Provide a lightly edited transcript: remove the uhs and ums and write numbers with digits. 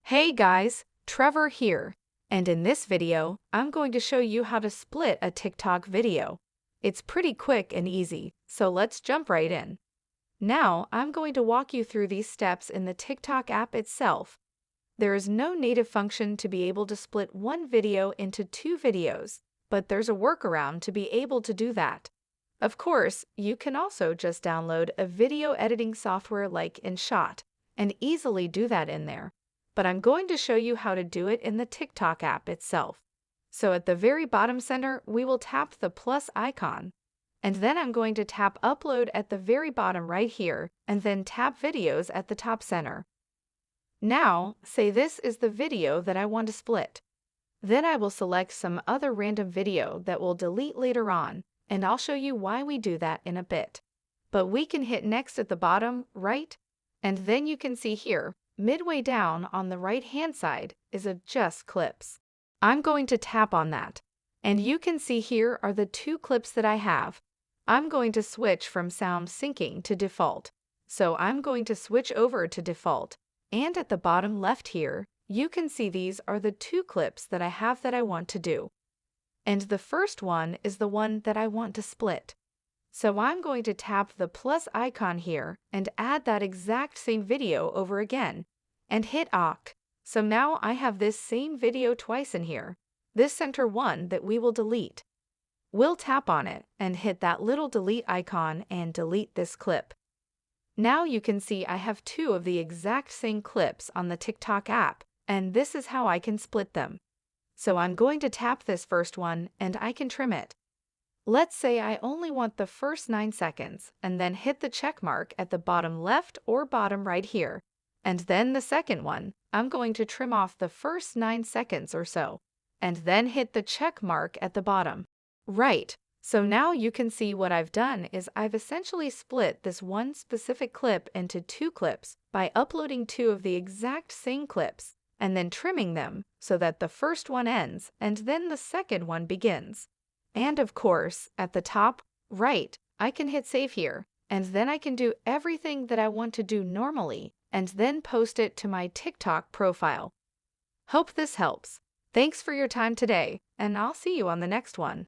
Hey guys, Trevor here, and in this video, I'm going to show you how to split a TikTok video. It's pretty quick and easy, so let's jump right in. Now, I'm going to walk you through these steps in the TikTok app itself. There is no native function to be able to split one video into two videos, but there's a workaround to be able to do that. Of course, you can also just download a video editing software like InShot and easily do that in there. But I'm going to show you how to do it in the TikTok app itself. So at the very bottom center, we will tap the plus icon. And then I'm going to tap Upload at the very bottom right here, and then tap Videos at the top center. Now, say this is the video that I want to split. Then I will select some other random video that we'll delete later on, and I'll show you why we do that in a bit. But we can hit Next at the bottom right, and then you can see here, midway down on the right-hand side is Adjust Clips. I'm going to tap on that, and you can see here are the two clips that I have. I'm going to switch from sound syncing to default, so I'm going to switch over to default, and at the bottom left here, you can see these are the two clips that I have that I want to do. And the first one is the one that I want to split. So I'm going to tap the plus icon here and add that exact same video over again and hit OK. So now I have this same video twice in here, this center one that we will delete. We'll tap on it and hit that little delete icon and delete this clip. Now you can see I have two of the exact same clips on the TikTok app, and this is how I can split them. So I'm going to tap this first one and I can trim it. Let's say I only want the first 9 seconds and then hit the check mark at the bottom left or bottom right here. And then the second one, I'm going to trim off the first 9 seconds or so, and then hit the check mark at the bottom. Right, so now you can see what I've done is I've essentially split this one specific clip into two clips by uploading two of the exact same clips and then trimming them so that the first one ends and then the second one begins. And of course, at the top right, I can hit save here, and then I can do everything that I want to do normally, and then post it to my TikTok profile. Hope this helps. Thanks for your time today, and I'll see you on the next one.